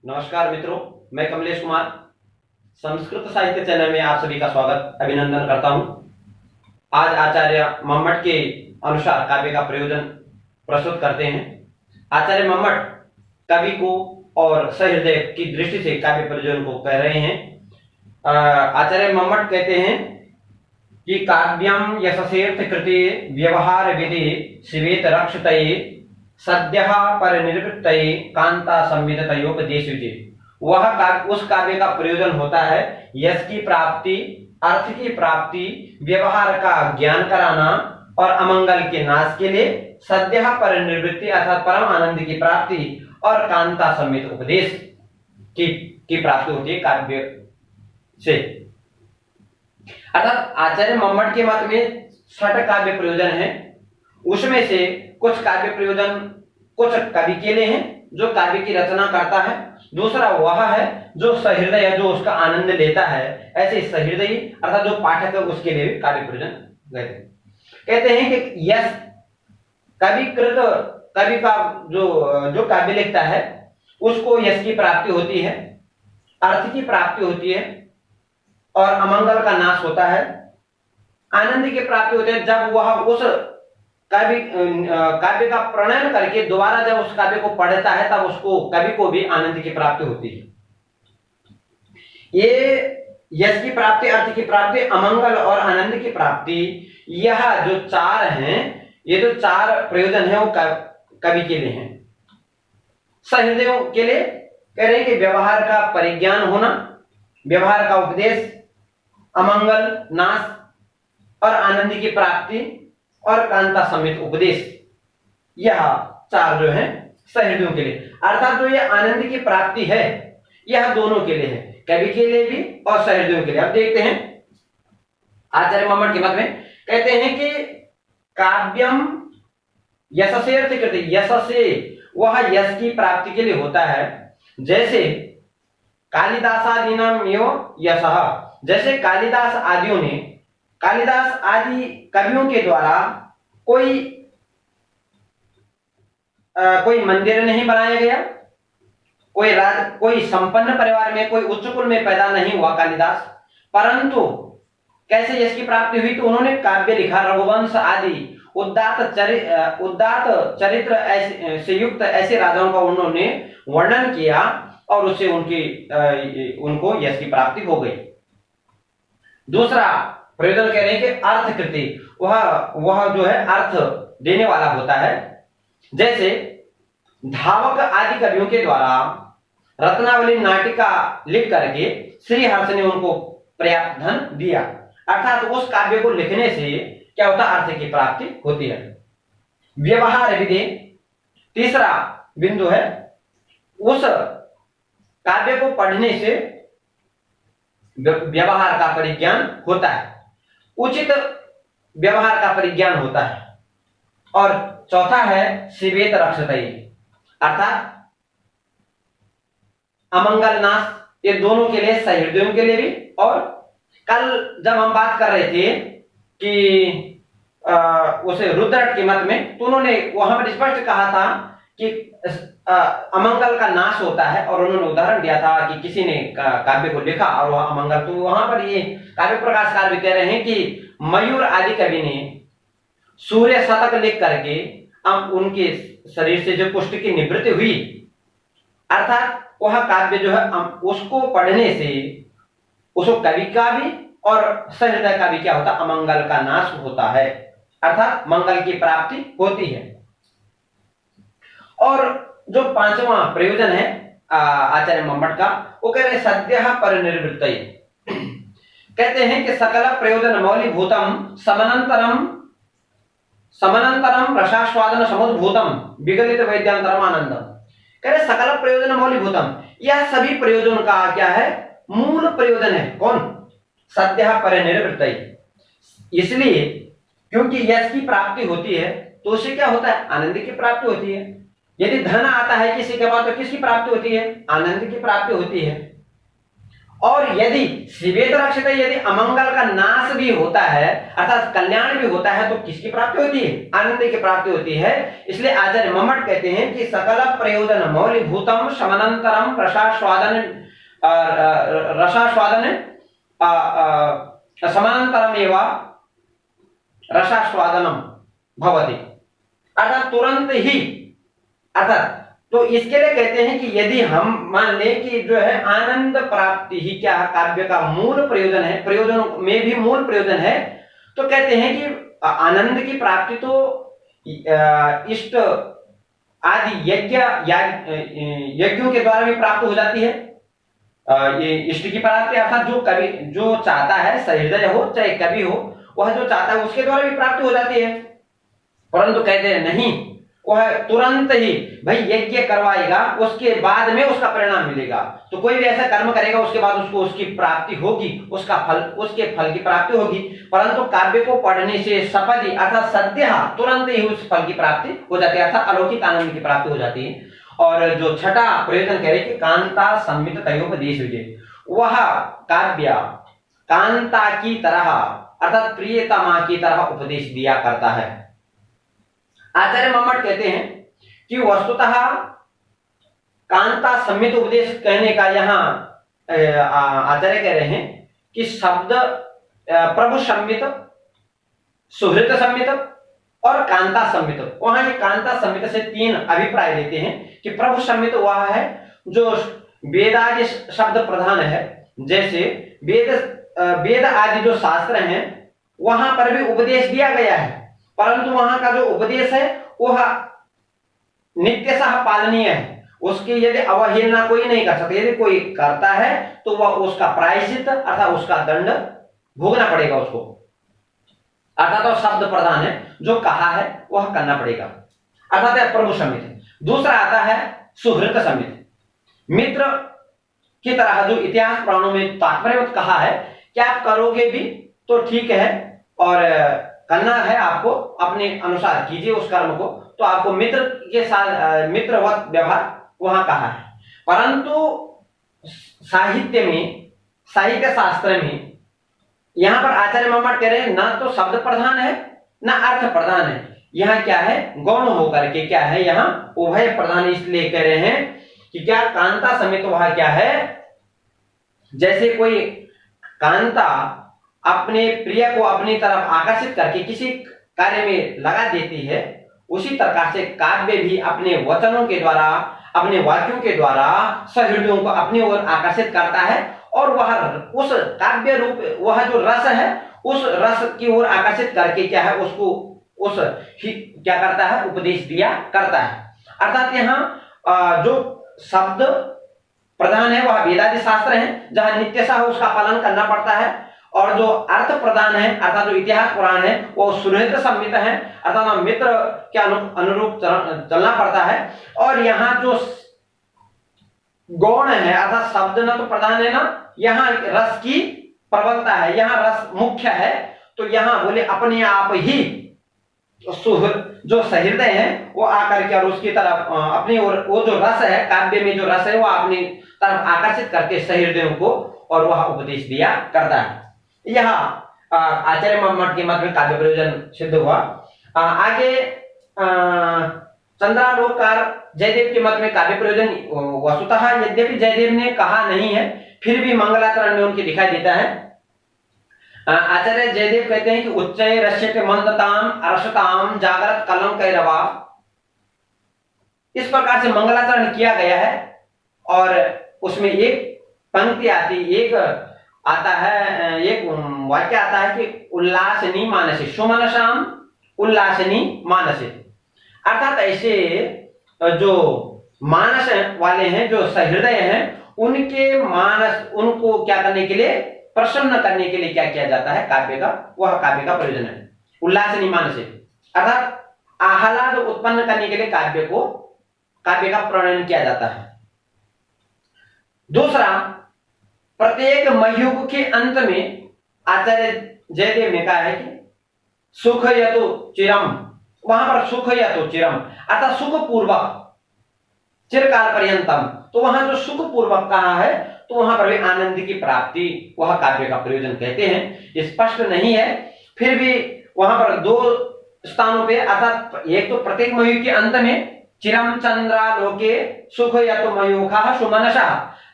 नमस्कार मित्रों, मैं कमलेश कुमार संस्कृत साहित्य चैनल में आप सभी का स्वागत अभिनंदन करता हूं। आज आचार्य मम्मट के अनुसार काव्य का प्रयोजन प्रस्तुत करते हैं। आचार्य मम्मट कवि को और सहृदय की दृष्टि से काव्य प्रयोजन को कह रहे हैं। आचार्य मम्मट कहते हैं कि काव्यम यशसेर्थ कृते व्यवहार विधि शिवेत रक्षतये सद्यः परिनिर्वृत्तये कांता संविदतयोपदेशुचे। वह उस काव्य का प्रयोजन होता है यश की प्राप्ति, अर्थ की प्राप्ति, व्यवहार का ज्ञान कराना और अमंगल के नाश के लिए सद्यः परिनिर्वृत्ति अर्थात परम आनंद की प्राप्ति और कांता संविद उपदेश की प्राप्ति होती है काव्य से। अर्थात आचार्य मम्मट के मत में 6 काव्य प्रयोजन है। उसमें से कुछ काव्य प्रयोजन कुछ कवि के लिए हैं जो काव्य की रचना करता है, दूसरा वह है जो सहृदय जो उसका आनंद लेता है। ऐसे सहृदयी अर्थात जो पाठक है उसके लिए भी काव्य प्रयोजन कहते हैं कि यश कवि का जो काव्य लिखता है उसको यश की प्राप्ति होती है, अर्थ की प्राप्ति होती है और अमंगल का नाश होता है, आनंद की प्राप्ति होती है। जब वह उस काव्य का प्रणयन करके दोबारा जब उस काव्य को पढ़ता है तब उसको कवि को भी आनंद की प्राप्ति होती है। ये यश की प्राप्ति, अर्थ की प्राप्ति, अमंगल और आनंद की प्राप्ति, यह जो 4 हैं, ये जो 4 प्रयोजन है वो कवि के लिए हैं। सहृदयों के लिए कह रहे हैं कि व्यवहार का परिज्ञान होना, व्यवहार का उपदेश, अमंगल नाश और आनंद की प्राप्ति और कांता समेत उपदेश, यह 4 जो है सहृदयों के लिए। अर्थात जो ये आनंद की प्राप्ति है यह दोनों के लिए है, कवि के लिए भी और सहृदयों के लिए। अब देखते हैं आचार्य मम्मट के मत में कहते हैं कि काव्यम यशसेर्थ कृते, यश से वह यश की प्राप्ति के लिए होता है। जैसे कालिदासादीनाम एव यशः, जैसे कालिदास आदियों ने, कालिदास आदि कवियों के द्वारा कोई मंदिर नहीं बनाया गया, कोई संपन्न परिवार में, कोई उच्च कुल में पैदा नहीं हुआ कालिदास, परंतु कैसे यश की प्राप्ति हुई तो उन्होंने काव्य लिखा, रघुवंश आदि उदात्त चरित्र से युक्त ऐसे राजाओं का उन्होंने वर्णन किया और उससे उनको यश की प्राप्ति हो गई। दूसरा प्रयोजन कह रहे हैं कि अर्थ कृति, वह जो है अर्थ देने वाला होता है। जैसे धावक आदि कवियों के द्वारा रत्नावली नाटिका लिख करके श्री हर्ष ने उनको पर्याप्त धन दिया, अर्थात उस काव्य को लिखने से क्या होता है, अर्थ की प्राप्ति होती है। व्यवहार विधि तीसरा बिंदु है, उस काव्य को पढ़ने से व्यवहार का परिज्ञान होता है, उचित व्यवहार का परिज्ञान होता है। और चौथा है शिवेत रक्षतये, अर्थात अमंगल नाश, ये दोनों के लिए, सहृदयों के लिए भी। और कल जब हम बात कर रहे थे कि उसे रुद्रट के मत में, तो उन्होंने वहां पर स्पष्ट कहा था कि अमंगल का नाश होता है और उन्होंने उदाहरण दिया था कि किसी ने काव्य को लिखा और वह अमंगल, तो वहां पर ये काव्य प्रकाशकार भी कह रहे हैं कि मयूर आदि कवि ने सूर्य शतक लिख करके उनके शरीर से जो कुष्ठ की निवृत्ति हुई, अर्थात वह काव्य जो है उसको पढ़ने से उसको कवि का भी और सहृदय का भी क्या होता, अमंगल का नाश होता है, अर्थात मंगल की प्राप्ति होती है। और जो 5वां प्रयोजन है आचार्य मम्मट का, वो कह रहे हैं सद्यः परिनिर्वृत्तये, कहते हैं कि सकल प्रयोजन मौलिभूतम समनंतरम रसास्वादन समुद्भूतम विगलित वैद्यांतरम आनंदम। कह रहे सकल प्रयोजन मौलिभूतम, यह सभी प्रयोजन का क्या है, मूल प्रयोजन है। कौन? सद्यः परिनिर्वृत्तये। इसलिए क्योंकि यश की प्राप्ति होती है तो उससे क्या होता है, आनंद की प्राप्ति होती है। यदि धन आता है किसी के पास तो किसकी प्राप्ति होती है, आनंद की प्राप्ति होती है। और यदि शिवेत रक्षित, यदि अमंगल का नाश भी होता है अर्थात कल्याण भी होता है, तो किसकी प्राप्ति होती है? आनंद की प्राप्ति होती है। इसलिए आचार्य मम्मट कहते हैं कि सकल प्रयोजन मौलिभूतम समनंतरम रसास्वादन समानांतरम एवं रसास्वादनम भवति, अर्थात तुरंत ही, अर्थात तो इसके लिए कहते हैं कि यदि हम मान लें कि जो है आनंद प्राप्ति ही क्या है, काव्य का मूल प्रयोजन है, प्रयोजन में भी मूल प्रयोजन है, तो कहते हैं कि आनंद की प्राप्ति तो इष्ट आदि यज्ञों के द्वारा भी प्राप्त हो जाती है। ये इष्ट की प्राप्ति अर्थात जो कवि जो चाहता है, सहृदय हो चाहे कवि हो, वह जो चाहता है उसके द्वारा भी प्राप्ति हो जाती है। परंतु कहते हैं नहीं, वह तुरंत ही भाई यज्ञ करवाएगा, उसके बाद में उसका परिणाम मिलेगा। तो कोई भी ऐसा कर्म करेगा उसके बाद उसको उसकी प्राप्ति होगी, उसका फल, उसके फल की प्राप्ति होगी। परंतु काव्य को पढ़ने से सपदि अर्थात सद्य तुरंत ही उस फल की प्राप्ति हो जाती है, अर्थात अलौकिक आनंद की प्राप्ति हो जाती है। और जो छठा प्रयोजन कह रहे कि कांता संमित तयोपदेश विजय, वह काव्य कांता की तरह अर्थात प्रियतमा की तरह उपदेश दिया करता है। आचार्य मम्मट कहते हैं कि वस्तुतः कांता संमित उपदेश कहने का यहाँ आचार्य कह रहे हैं कि शब्द प्रभु संमित, सुहृत संमित और कांता संमित। वहां ये कांता संमित से तीन अभिप्राय देते हैं कि प्रभु संमित वह है जो वेदादि शब्द प्रधान है, जैसे वेद आदि जो शास्त्र हैं वहां पर भी उपदेश दिया गया है, परंतु वहां का जो उपदेश है वह नित्यतः पालनीय है, उसकी यदि अवहेलना कोई नहीं कर सकता। यदि कोई करता है तो वह उसका प्रायश्चित अर्थात उसका दंड भोगना पड़ेगा उसको, अर्थात तो शब्द प्रधान है, जो कहा है वह करना पड़ेगा, अर्थात प्रभु संमित। दूसरा आता है सुहृत संमित, मित्र की तरह जो इतिहास पुराणों में तात्पर्य कहा है कि आप करोगे भी तो ठीक है और करना है आपको अपने अनुसार कीजिए उस कर्म को, तो आपको मित्र के साथ मित्रवत व्यवहार वहां कहा है। परंतु साहित्य में, साहित्य शास्त्र में यहां पर आचार्य मम्मट कह रहे हैं ना तो शब्द प्रधान है ना अर्थ प्रधान है, यहाँ क्या है गौण होकर के क्या है, यहाँ उभय प्रधान। इसलिए कह रहे हैं कि क्या कांता समेत वह क्या है, जैसे कोई कांता अपने प्रिय को अपनी तरफ आकर्षित करके किसी कार्य में लगा देती है, उसी प्रकार से काव्य भी अपने वचनों के द्वारा, अपने वाक्यों के द्वारा सहृदयों को अपनी ओर आकर्षित करता है और वह उस काव्य रूप वह जो रस है उस रस की ओर आकर्षित करके क्या है उसको उस क्या करता है उपदेश दिया करता है। अर्थात यहाँ जो शब्द प्रधान है वह वेदादि शास्त्र है जहां नित्यशः उसका पालन करना पड़ता है, और जो अर्थ प्रधान है अर्थात जो इतिहास पुराण है वो सुहृत संमित है, अर्थात मित्र के अनुरूप चलना पड़ता है। और यहाँ जो गौण है अर्थात शब्द न तो प्रधान है ना, यहाँ रस की प्रबलता है, यहाँ रस मुख्य है, तो यहाँ बोले अपने आप ही जो सहृदय है वो आकर के और उसकी तरफ अपनी ओर वो जो रस है काव्य में जो रस है वो अपनी तरफ आकर्षित करके सहृदयों को और वह उपदेश दिया करता है। यह आचार्य मम्मट के मत में काव्य प्रयोजन सिद्ध हुआ। आगे चंद्रालोककार जयदेव के मत में काव्य प्रयोजन वस्तुतः यद्यपि जयदेव ने कहा नहीं है फिर भी मंगलाचरण में उनके दिखाई देता है। आचार्य जयदेव कहते हैं कि उच्चय रश्यते मंदताम अरसताम जागृत कलम कैरवा, इस प्रकार से मंगलाचरण किया गया है। और उसमें एक पंक्ति आती, एक आता है, एक वाक्य आता है कि उल्लासनी मानसे सुमनसाम उल्लासनी मानसे, अर्थात ऐसे जो मानस वाले हैं जो सहृदय हैं उनके मानस उनको क्या करने के लिए प्रसन्न करने के लिए क्या किया जाता है काव्य का, वह काव्य का प्रयोजन है। उल्लासनी मानसे अर्थात आह्लाद उत्पन्न करने के लिए काव्य का प्रणयन किया जाता है। दूसरा, प्रत्येक मयुग के अंत में आचार्य जयदेव ने कहा है कि सुख यतो चिरम, वहां पर सुख यतो चिरम अर्थात सुख पूर्वक चिरकाल पर्यंतम, तो वहां जो सुख पूर्वक कहा है तो वहां पर भी आनंद की प्राप्ति वह काव्य का प्रयोजन कहते हैं। स्पष्ट नहीं है, फिर भी वहां पर दो स्थानों पे, अर्थात एक तो प्रत्येक मयूर के अंत में चिरम चंद्रालोके सुख या तो मयूखा सुमनसा,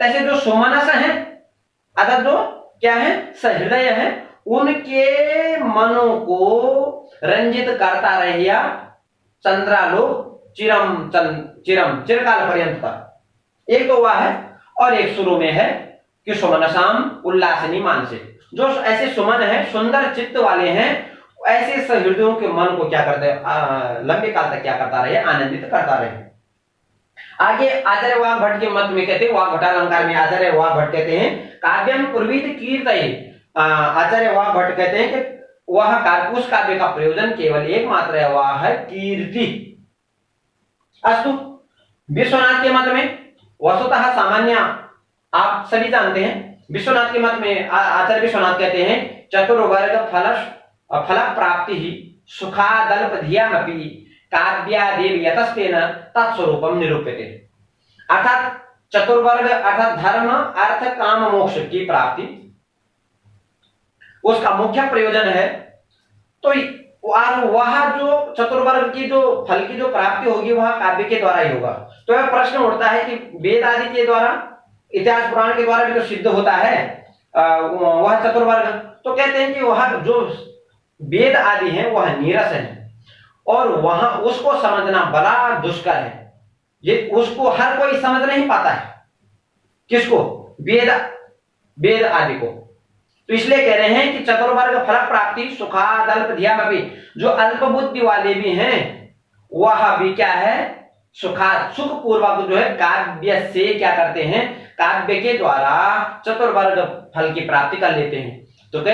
तैसे जो सुमनस है अर्थात जो क्या है सहृदय है, उनके मनों को रंजित करता रहिया चंद्रालोक चिरम चिरकाल पर्यंत का। एक तो वह है, और एक शुरू में है कि सुमनसाम उल्लासनी मानसे, जो ऐसे सुमन है सुंदर चित्त वाले हैं, ऐसे सहृदयों के मन को क्या करते हैं लंबे काल तक क्या करता रहे, आनंदित करता रहे। आगे आचार्य वाग भट्ट के मत में कहते हैं, वाग भट्टालंकार में आचार्य वाग भट्ट कहते हैं काव्यम पूर्वीत कीर्तये। आचार्य वाग भट्ट कहते हैं कि वह उस काव्य का प्रयोजन केवल एकमात्र है, वह है कीर्ति। अस्तु, विश्वनाथ के मत में वस्तुतः सामान्य आप सभी जानते हैं, विश्वनाथ के मत में आचार्य विश्वनाथ कहते हैं चतुर्वर्ग फल प्राप्ति ही सुखादल्प धियामपि काव्यादेव यतस्तेन तत्स्वरूपम निरूप्यते। अर्थात चतुर्वर्ग अर्थात धर्म अर्थ काम मोक्ष की प्राप्ति उसका मुख्य प्रयोजन है। तो वह जो चतुर्वर्ग की जो फल की जो प्राप्ति होगी वह काव्य के द्वारा ही होगा। तो यह प्रश्न उठता है कि वेद आदि के द्वारा, इतिहास पुराण के द्वारा भी तो सिद्ध होता है वह चतुर्वर्ग। तो कहते हैं कि वह जो वेद आदि है वह नीरस है, और वहां उसको समझना बड़ा दुष्कर है। ये उसको हर कोई समझ नहीं पाता है। किसको? वेद आदि को। तो इसलिए कह रहे हैं कि चतुर्वर्ग फल प्राप्ति सुखादल्प धियामपि, जो अल्प बुद्धि वाले भी हैं वह भी क्या है सुख पूर्वक जो है काव्य से क्या करते हैं, काव्य के द्वारा चतुर्वर्ग फल की प्राप्ति कर लेते हैं। तो कहते